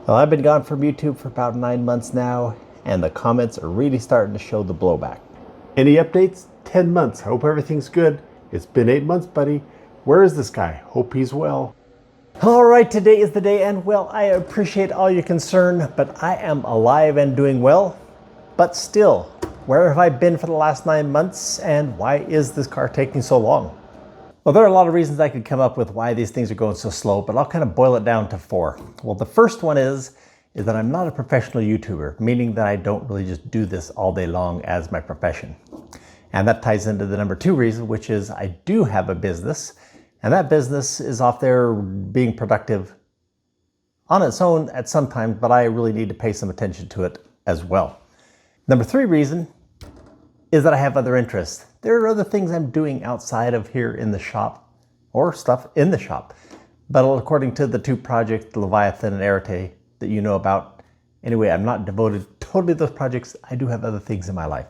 Well, I've been gone from YouTube for about 9 months now, and the comments are really starting to show the blowback. Any updates? 10 months. Hope everything's good. It's been 8 months, buddy. Where is this guy? Hope he's well. All right, today is the day, and well, I appreciate all your concern, but I am alive and doing well. But still, where have I been for the last 9 months, and why is this car taking so long? Well, there are a lot of reasons I could come up with why these things are going so slow, but I'll kind of boil it down to 4. Well, the first one is that I'm not a professional YouTuber, meaning that I don't really just do this all day long as my profession. And that ties into the number 2 reason, which is I do have a business, and that business is off there being productive on its own at some times, but I really need to pay some attention to it as well. Number 3 reason is that I have other interests. There are other things I'm doing outside of here in the shop, or stuff in the shop. But according to the 2 projects, Leviathan and Arete, that you know about, anyway, I'm not devoted totally to those projects. I do have other things in my life.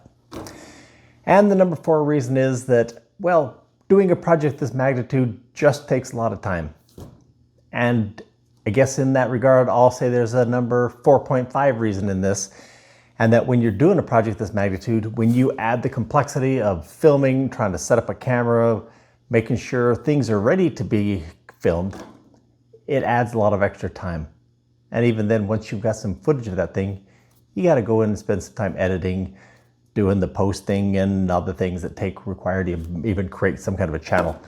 And the number 4 reason is that, well, doing a project this magnitude just takes a lot of time. And I guess in that regard, I'll say there's a number 4.5 reason in this, and that when you're doing a project this magnitude, when you add the complexity of filming, trying to set up a camera, making sure things are ready to be filmed, it adds a lot of extra time. And even then, once you've got some footage of that thing, you got to go in and spend some time editing, doing the posting and other things that require to even create some kind of a channel.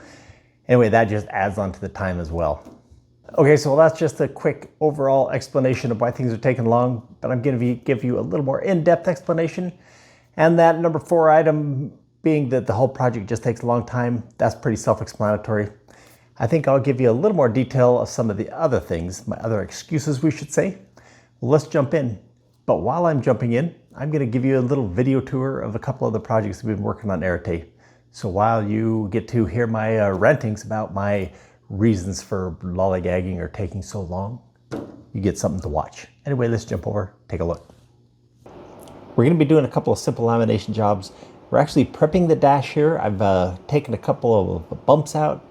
Anyway, that just adds on to the time as well. Okay, so that's just a quick overall explanation of why things are taking long, but I'm going to give you a little more in-depth explanation. And that number 4 item being that the whole project just takes a long time, that's pretty self-explanatory. I think I'll give you a little more detail of some of the other things, my other excuses, we should say. Well, let's jump in. But while I'm jumping in, I'm going to give you a little video tour of a couple of the projects we've been working on Arete. So while you get to hear my rantings about my reasons for lollygagging or taking so long, you get something to watch. Anyway, let's jump over, take a look. We're going to be doing a couple of simple lamination jobs. We're actually prepping the dash here. I've taken a couple of bumps out,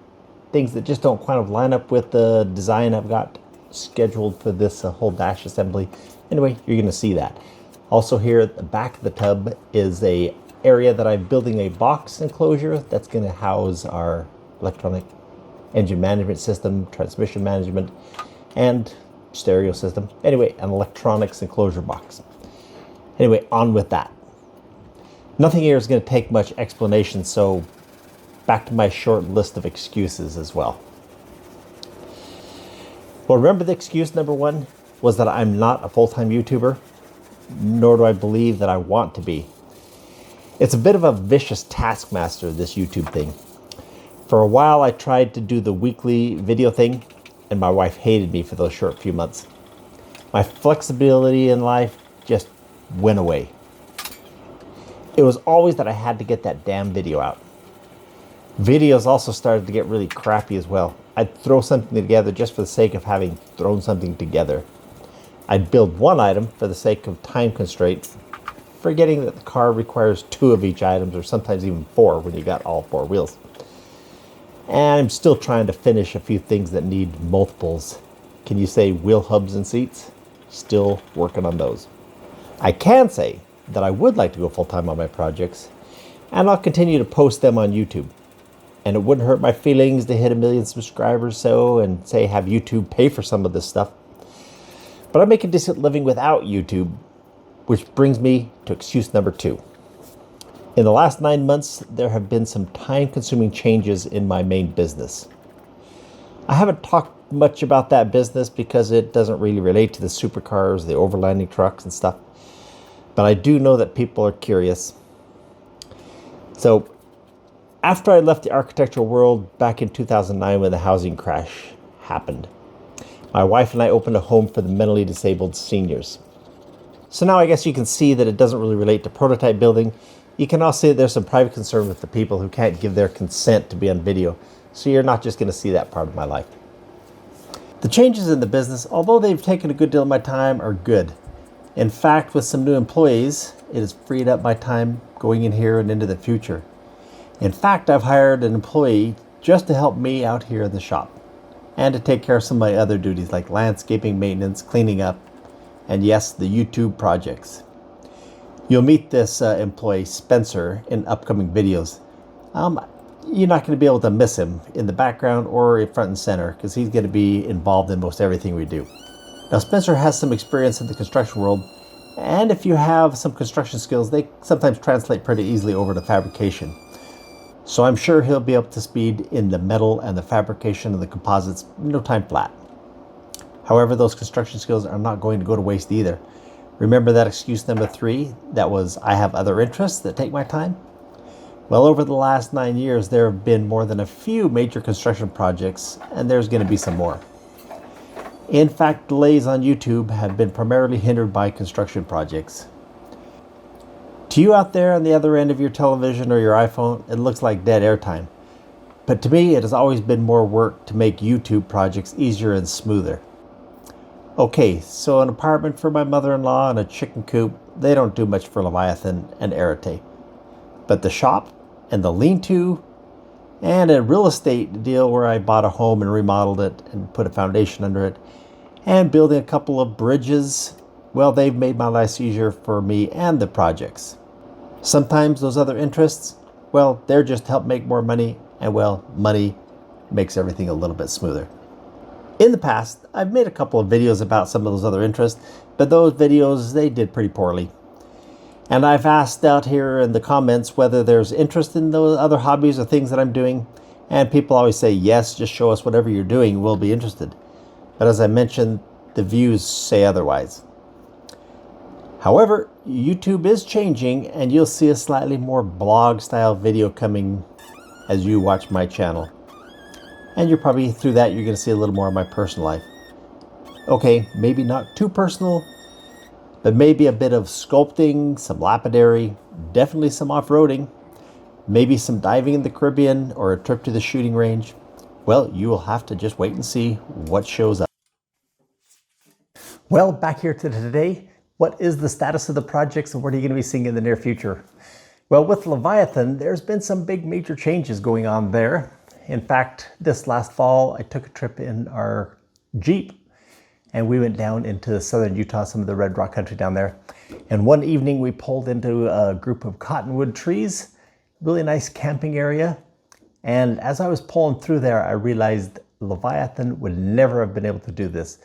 things that just don't kind of line up with the design I've got scheduled for this whole dash assembly. Anyway, you're going to see that. Also here at the back of the tub is a area that I'm building a box enclosure that's going to house our electronic engine management system, transmission management, and stereo system. Anyway, an electronics enclosure box. Anyway, on with that. Nothing here is going to take much explanation, so back to my short list of excuses as well. Well, remember the excuse number 1 was that I'm not a full-time YouTuber, nor do I believe that I want to be. It's a bit of a vicious taskmaster, this YouTube thing. For a while, I tried to do the weekly video thing, and my wife hated me for those short few months. My flexibility in life just went away. It was always that I had to get that damn video out. Videos also started to get really crappy as well. I'd throw something together just for the sake of having thrown something together. I'd build one item for the sake of time constraint, forgetting that the car requires 2 of each item, or sometimes even 4 when you got all 4 wheels. And I'm still trying to finish a few things that need multiples. Can you say wheel hubs and seats? Still working on those. I can say that I would like to go full-time on my projects, and I'll continue to post them on YouTube. And it wouldn't hurt my feelings to hit 1 million subscribers and say have YouTube pay for some of this stuff. But I make a decent living without YouTube, which brings me to excuse number 2. In the last 9 months, there have been some time-consuming changes in my main business. I haven't talked much about that business because it doesn't really relate to the supercars, the overlanding trucks and stuff. But I do know that people are curious. So, after I left the architectural world back in 2009 when the housing crash happened, my wife and I opened a home for the mentally disabled seniors. So now I guess you can see that it doesn't really relate to prototype building. You can also see that there's some private concern with the people who can't give their consent to be on video. So you're not just going to see that part of my life. The changes in the business, although they've taken a good deal of my time, are good. In fact, with some new employees, it has freed up my time going in here and into the future. In fact, I've hired an employee just to help me out here in the shop. and to take care of some of my other duties like landscaping, maintenance, cleaning up, and yes, the YouTube projects. You'll meet this employee, Spencer, in upcoming videos. You're not going to be able to miss him in the background or in front and center because he's going to be involved in most everything we do. Now, Spencer has some experience in the construction world, and if you have some construction skills, they sometimes translate pretty easily over to fabrication. So I'm sure he'll be up to speed in the metal and the fabrication of the composites no time flat. However, those construction skills are not going to go to waste either. Remember that excuse number 3? That was, I have other interests that take my time? Well, over the last 9 years, there have been more than a few major construction projects, and there's going to be some more. In fact, delays on YouTube have been primarily hindered by construction projects. To you out there on the other end of your television or your iPhone, it looks like dead airtime. But to me, it has always been more work to make YouTube projects easier and smoother. Okay, so an apartment for my mother-in-law and a chicken coop, they don't do much for Leviathan and Arete. But the shop and the lean-to and a real estate deal where I bought a home and remodeled it and put a foundation under it and building a couple of bridges, well, they've made my life easier for me and the projects. Sometimes those other interests, well, they're just to help make more money, and well, money makes everything a little bit smoother. In the past, I've made a couple of videos about some of those other interests, but those videos, they did pretty poorly. And I've asked out here in the comments whether there's interest in those other hobbies or things that I'm doing, and people always say, yes, just show us whatever you're doing, we'll be interested. But as I mentioned, the views say otherwise. However, YouTube is changing, and you'll see a slightly more blog-style video coming as you watch my channel. And you're probably, through that, you're going to see a little more of my personal life. Okay, maybe not too personal, but maybe a bit of sculpting, some lapidary, definitely some off-roading, maybe some diving in the Caribbean or a trip to the shooting range. Well, you will have to just wait and see what shows up. Well, back here to today. What is the status of the projects and what are you going to be seeing in the near future? Well, with Leviathan, there's been some big major changes going on there. In fact, this last fall, I took a trip in our Jeep and we went down into southern Utah, some of the Red Rock country down there. And one evening we pulled into a group of cottonwood trees, really nice camping area. And as I was pulling through there, I realized Leviathan would never have been able to do this.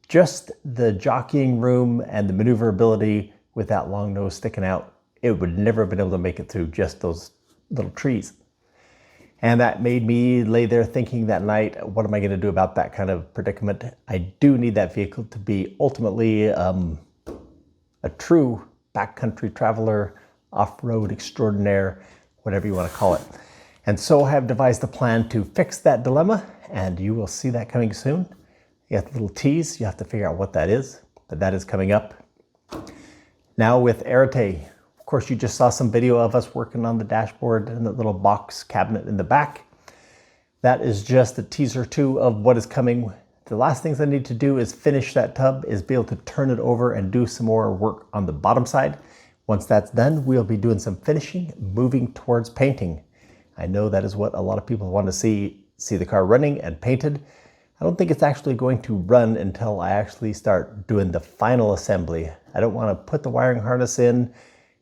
Just the jockeying room and the maneuverability with that long nose sticking out, it would never have been able to make it through just those little trees. And that made me lay there thinking that night, what am I going to do about that kind of predicament? I do need that vehicle to be ultimately a true backcountry traveler, off-road extraordinaire, whatever you want to call it. And so I have devised a plan to fix that dilemma, and you will see that coming soon. You have the little tease, you have to figure out what that is, but that is coming up. Now with Arete, of course you just saw some video of us working on the dashboard and the little box cabinet in the back. That is just a teaser too of what is coming. The last things I need to do is finish that tub, is be able to turn it over and do some more work on the bottom side. Once that's done, we'll be doing some finishing, moving towards painting. I know that is what a lot of people want to see the car running and painted. I don't think it's actually going to run until I actually start doing the final assembly. I don't want to put the wiring harness in,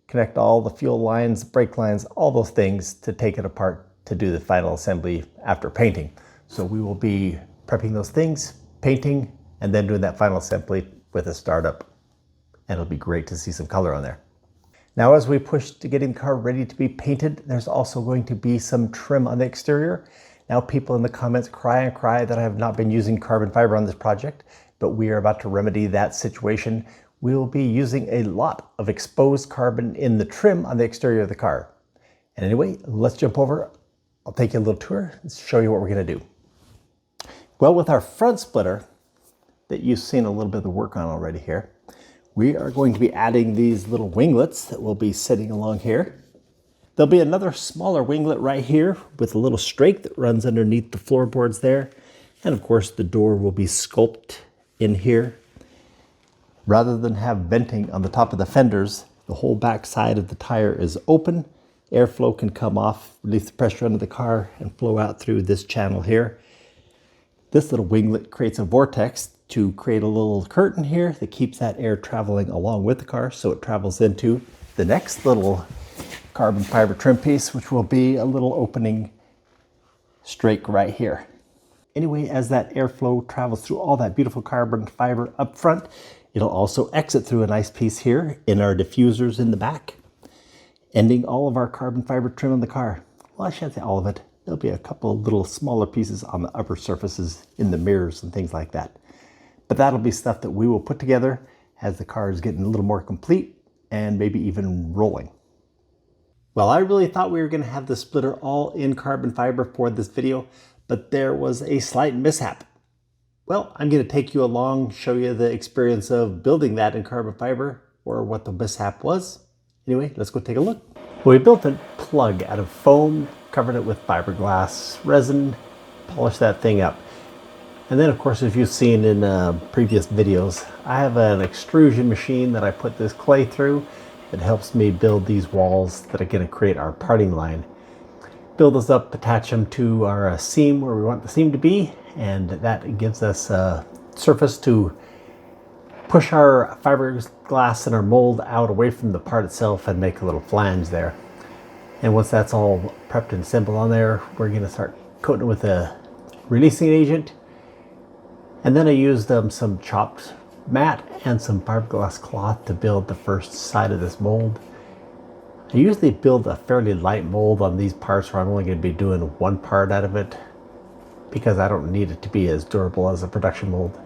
connect all the fuel lines, brake lines, all those things to take it apart to do the final assembly after painting. So we will be prepping those things, painting, and then doing that final assembly with a startup. And it'll be great to see some color on there. Now, as we push to getting the car ready to be painted, there's also going to be some trim on the exterior. Now people in the comments cry and cry that I have not been using carbon fiber on this project, but we are about to remedy that situation. We will be using a lot of exposed carbon in the trim on the exterior of the car. And anyway, let's jump over. I'll take you a little tour and show you what we're going to do. Well, with our front splitter that you've seen a little bit of the work on already here, we are going to be adding these little winglets that will be sitting along here. There'll be another smaller winglet right here with a little strake that runs underneath the floorboards there. And of course the door will be sculpted in here. Rather than have venting on the top of the fenders, the whole back side of the tire is open. Airflow can come off, release the pressure under the car and flow out through this channel here. This little winglet creates a vortex to create a little curtain here that keeps that air traveling along with the car, so it travels into the next little carbon fiber trim piece, which will be a little opening strake right here. Anyway, as that airflow travels through all that beautiful carbon fiber up front, it'll also exit through a nice piece here in our diffusers in the back, ending all of our carbon fiber trim on the car. Well, I shan't say all of it. There'll be a couple of little smaller pieces on the upper surfaces in the mirrors and things like that. But that'll be stuff that we will put together as the car is getting a little more complete and maybe even rolling. Well, I really thought we were going to have the splitter all in carbon fiber for this video, but there was a slight mishap. Well, I'm going to take you along, show you the experience of building that in carbon fiber, or what the mishap was. Anyway, let's go take a look. We built a plug out of foam, covered it with fiberglass resin, polished that thing up. And then, of course, as you've seen in previous videos, I have an extrusion machine that I put this clay through that helps me build these walls that are going to create our parting line. Build those up, attach them to our seam where we want the seam to be, and that gives us a surface to push our fiberglass and our mold out away from the part itself and make a little flange there. And once that's all prepped and assembled on there, we're going to start coating it with a releasing agent. And then I used some chopped mat and some fiberglass cloth to build the first side of this mold. I usually build a fairly light mold on these parts where I'm only going to be doing one part out of it because I don't need it to be as durable as a production mold.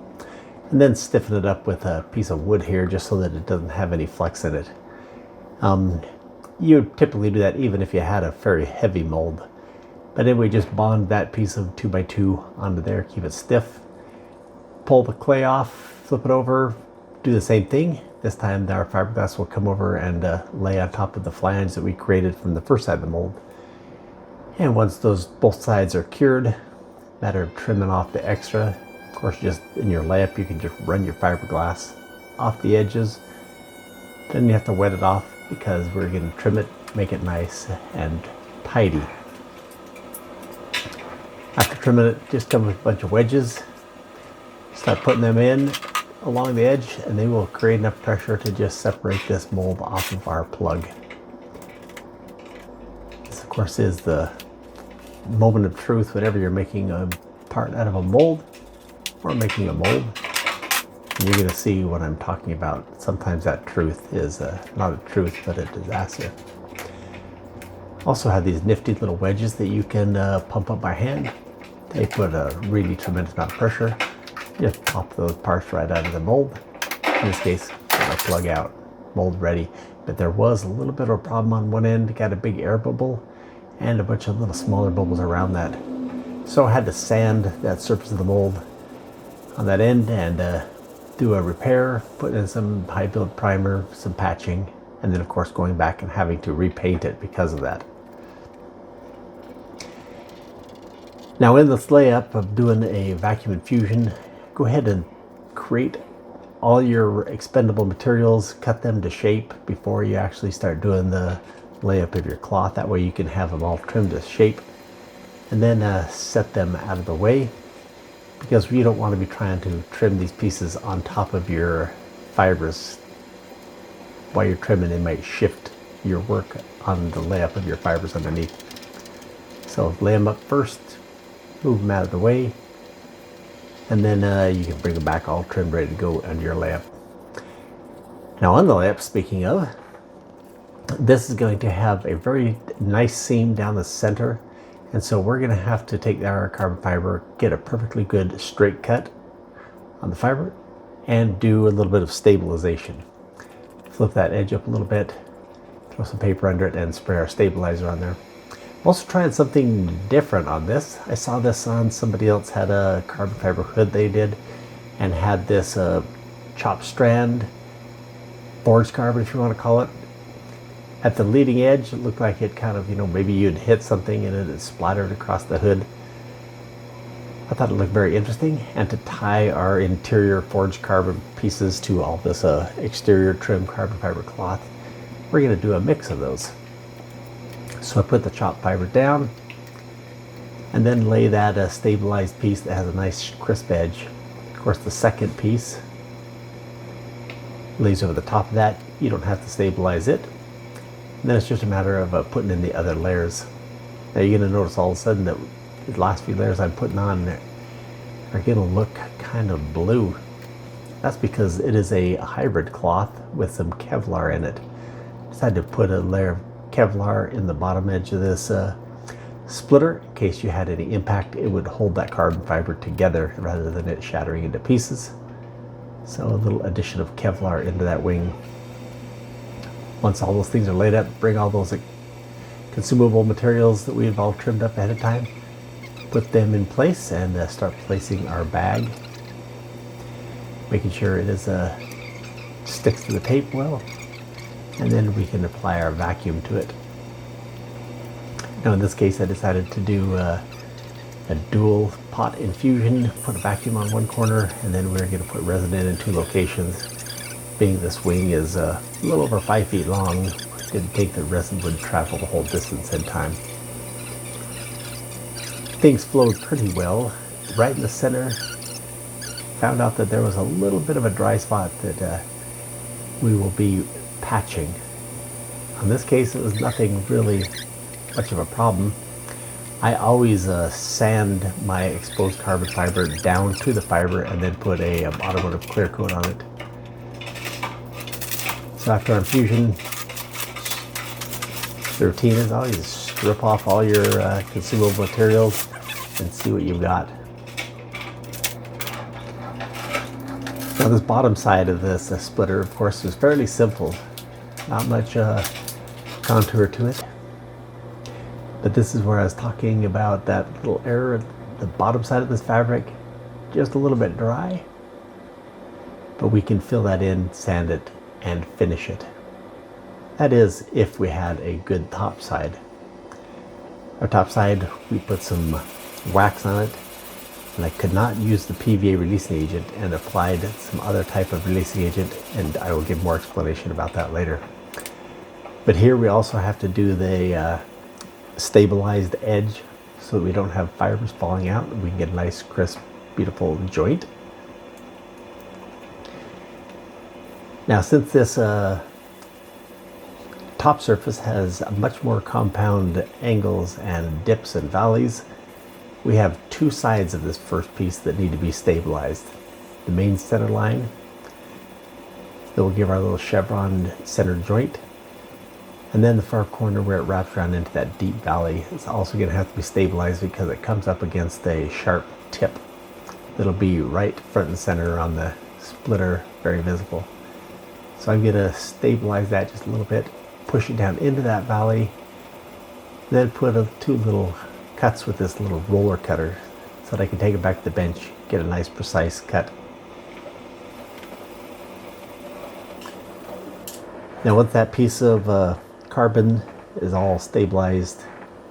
And then stiffen it up with a piece of wood here just so that it doesn't have any flex in it. You would typically do that even if you had a very heavy mold. But anyway, just bond that piece of 2x2 onto there, keep it stiff. Pull the clay off, flip it over, do the same thing. This time our fiberglass will come over and lay on top of the flange that we created from the first side of the mold. And once those both sides are cured, matter of trimming off the extra. Of course, just in your layup, you can just run your fiberglass off the edges. Then you have to wet it off because we're going to trim it, make it nice and tidy. After trimming it, just come with a bunch of wedges. Start putting them in along the edge, and they will create enough pressure to just separate this mold off of our plug. This, of course, is the moment of truth whenever you're making a part out of a mold or making a mold. And you're going to see what I'm talking about. Sometimes that truth is not a truth, but a disaster. Also have these nifty little wedges that you can pump up by hand. They put a really tremendous amount of pressure. Just pop those parts right out of the mold. In this case, get my plug out, mold ready. But there was a little bit of a problem on one end. Got a big air bubble and a bunch of little smaller bubbles around that. So I had to sand that surface of the mold on that end and do a repair, put in some high build primer, some patching, and then of course going back and having to repaint it because of that. Now in this layup of doing a vacuum infusion, go ahead and create all your expendable materials, cut them to shape before you actually start doing the layup of your cloth. That way you can have them all trimmed to shape, and then set them out of the way, because you don't want to be trying to trim these pieces on top of your fibers. While you're trimming, it might shift your work on the layup of your fibers underneath. So lay them up first, move them out of the way, and then you can bring them back all trimmed, ready to go under your layup. Now on the layup, speaking of, this is going to have a very nice seam down the center, and so we're going to have to take our carbon fiber, get a perfectly good straight cut on the fiber, and do a little bit of stabilization. Flip that edge up a little bit, throw some paper under it, and spray our stabilizer on there. I'm also trying something different on this. I saw this on somebody else, had a carbon fiber hood they did, and had this chopped strand, forged carbon if you want to call it. At the leading edge, it looked like it kind of, maybe you'd hit something and it splattered across the hood. I thought it looked very interesting, and to tie our interior forged carbon pieces to all this exterior trim carbon fiber cloth, we're going to do a mix of those. So I put the chopped fiber down, and then lay that stabilized piece that has a nice crisp edge. Of course, the second piece lays over the top of that. You don't have to stabilize it. And then it's just a matter of putting in the other layers. Now you're going to notice all of a sudden that the last few layers I'm putting on are going to look kind of blue. That's because it is a hybrid cloth with some Kevlar in it. Decided to put a layer of Kevlar in the bottom edge of this splitter in case you had any impact. It would hold that carbon fiber together rather than it shattering into pieces. So a little addition of Kevlar into that wing. Once all those things are laid up, bring all those consumable materials that we've all trimmed up ahead of time, put them in place, and start placing our bag, making sure it is sticks to the tape well, and then we can apply our vacuum to it. Now in this case I decided to do a dual pot infusion, put a vacuum on one corner, and then we're going to put resin in 2 locations. Being this wing is a little over 5 feet long, didn't think the resin would travel the whole distance in time. Things flowed pretty well. Right in the center, found out that there was a little bit of a dry spot that we will be patching. In this case, it was nothing really much of a problem. I always sand my exposed carbon fiber down to the fiber and then put a automotive clear coat on it. So after our infusion, the routine is always strip off all your consumable materials and see what you've got. Now this bottom side of this splitter, of course, is fairly simple. Not much contour to it. But this is where I was talking about that little error at the bottom side of this fabric. Just a little bit dry. But we can fill that in, sand it, and finish it. That is, if we had a good top side. Our top side, we put some wax on it, and I could not use the PVA releasing agent and applied some other type of releasing agent, and I will give more explanation about that later. But here we also have to do the stabilized edge so that we don't have fibers falling out and we can get a nice, crisp, beautiful joint. Now since this top surface has much more compound angles and dips and valleys, we have 2 sides of this first piece that need to be stabilized. The main center line that will give our little chevron center joint, and then the far corner where it wraps around into that deep valley is also going to have to be stabilized because it comes up against a sharp tip that'll be right front and center on the splitter, very visible. So I'm going to stabilize that just a little bit, push it down into that valley, then put 2 little cuts with this little roller cutter so that I can take it back to the bench, get a nice precise cut. Now once that piece of carbon is all stabilized,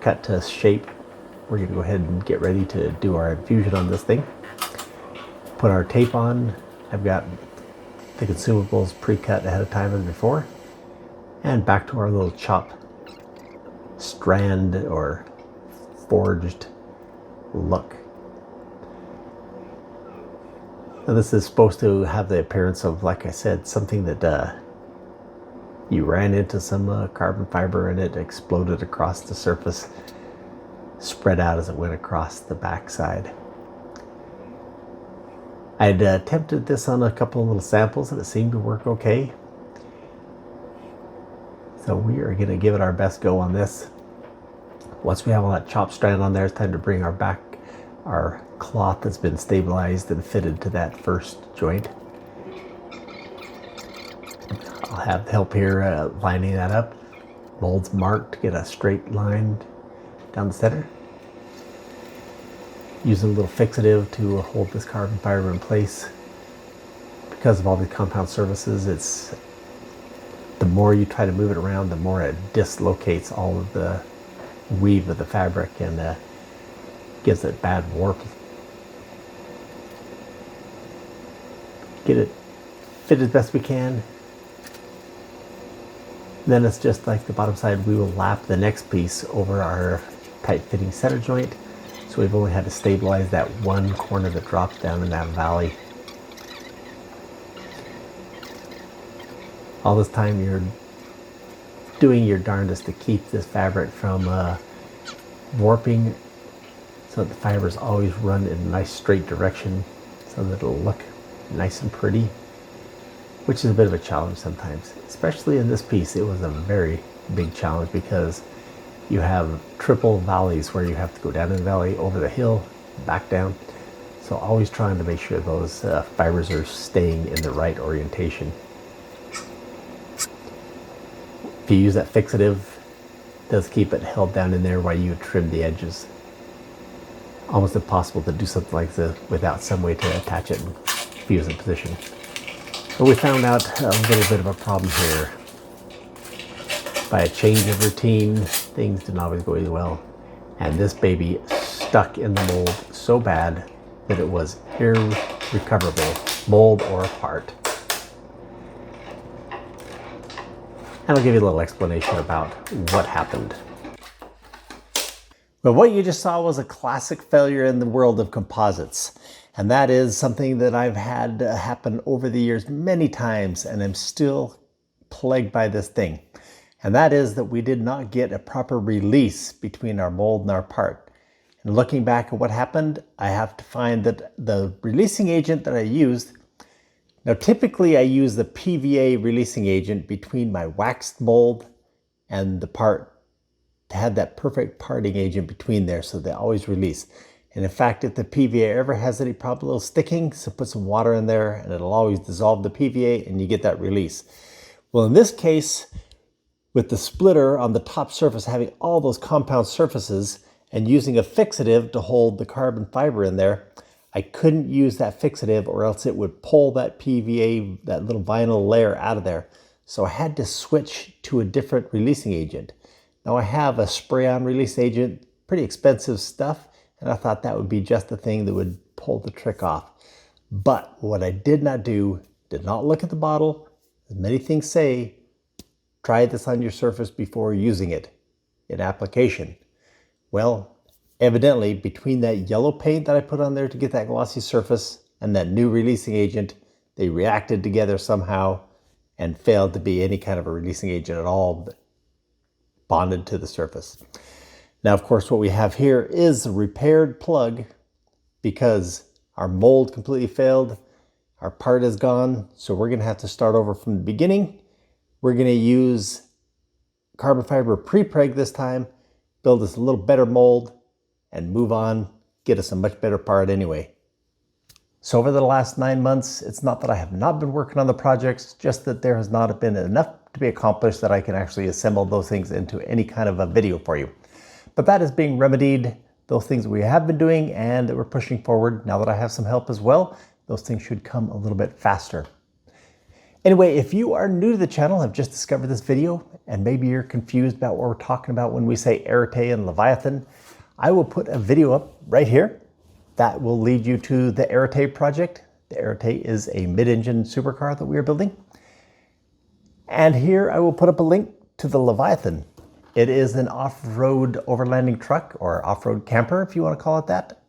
cut to shape, we're going to go ahead and get ready to do our infusion on this thing. Put our tape on. I've got the consumables pre-cut ahead of time as before, and back to our little chop strand or forged look. Now this is supposed to have the appearance of, like I said, something that you ran into some carbon fiber and it exploded across the surface, spread out as it went across the backside. I'd attempted this on a couple of little samples and it seemed to work okay. So we are going to give it our best go on this. Once we have all that chop strand on there, it's time to bring our cloth that's been stabilized and fitted to that first joint. I'll have help here lining that up. Molds marked to get a straight line down the center. Using a little fixative to hold this carbon fiber in place. Because of all these compound surfaces, it's the more you try to move it around, the more it dislocates all of the weave of the fabric and gives it bad warp. Get it fit as best we can. Then it's just like the bottom side, we will lap the next piece over our tight fitting center joint So we've only had to stabilize that one corner that drops down in that valley. All this time you're doing your darndest to keep this fabric from warping, so that the fibers always run in a nice straight direction so that it'll look nice and pretty, which is a bit of a challenge sometimes. Especially in this piece, it was a very big challenge because you have triple valleys where you have to go down in the valley, over the hill, back down. So always trying to make sure those fibers are staying in the right orientation. If you use that fixative, it does keep it held down in there while you trim the edges. Almost impossible to do something like this without some way to attach it and fuse in position. But we found out a little bit of a problem here. By a change of routine, things didn't always go as well. And this baby stuck in the mold so bad that it was irrecoverable, mold or part. And I'll give you a little explanation about what happened. But what you just saw was a classic failure in the world of composites. And that is something that I've had happen over the years many times, and I'm still plagued by this thing. And that is that we did not get a proper release between our mold and our part. And looking back at what happened, I have to find that the releasing agent that I used, now typically I use the PVA releasing agent between my waxed mold and the part to have that perfect parting agent between there so they always release. And in fact, if the PVA ever has any problem, a little sticking, so put some water in there and it'll always dissolve the PVA and you get that release. Well, in this case, with the splitter on the top surface having all those compound surfaces and using a fixative to hold the carbon fiber in there, I couldn't use that fixative or else it would pull that PVA, that little vinyl layer out of there. So I had to switch to a different releasing agent. Now I have a spray-on release agent, pretty expensive stuff, and I thought that would be just the thing that would pull the trick off. But what I did not do, did not look at the bottle. As many things say, try this on your surface before using it in application. Well, evidently between that yellow paint that I put on there to get that glossy surface and that new releasing agent, they reacted together somehow and failed to be any kind of a releasing agent at all, bonded to the surface. Now, of course, what we have here is a repaired plug because our mold completely failed. Our part is gone, so we're gonna have to start over from the beginning. We're gonna use carbon fiber pre-preg this time, build us a little better mold, and move on, get us a much better part anyway. So over the last 9 months, it's not that I have not been working on the projects, just that there has not been enough to be accomplished that I can actually assemble those things into any kind of a video for you. But that is being remedied, those things we have been doing and that we're pushing forward. Now that I have some help as well, those things should come a little bit faster. Anyway, if you are new to the channel, have just discovered this video, and maybe you're confused about what we're talking about when we say Arete and Leviathan, I will put a video up right here that will lead you to the Arete project. The Arete is a mid-engine supercar that we are building. And here I will put up a link to the Leviathan. It is an off-road overlanding truck or off-road camper, if you want to call it that.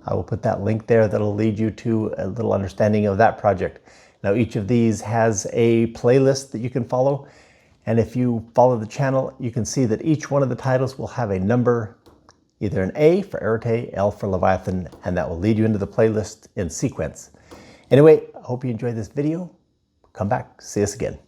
I will put that link there that'll lead you to a little understanding of that project. Now, each of these has a playlist that you can follow. And if you follow the channel, you can see that each one of the titles will have a number, either an A for Arete, L for Leviathan, and that will lead you into the playlist in sequence. Anyway, I hope you enjoyed this video. Come back, see us again.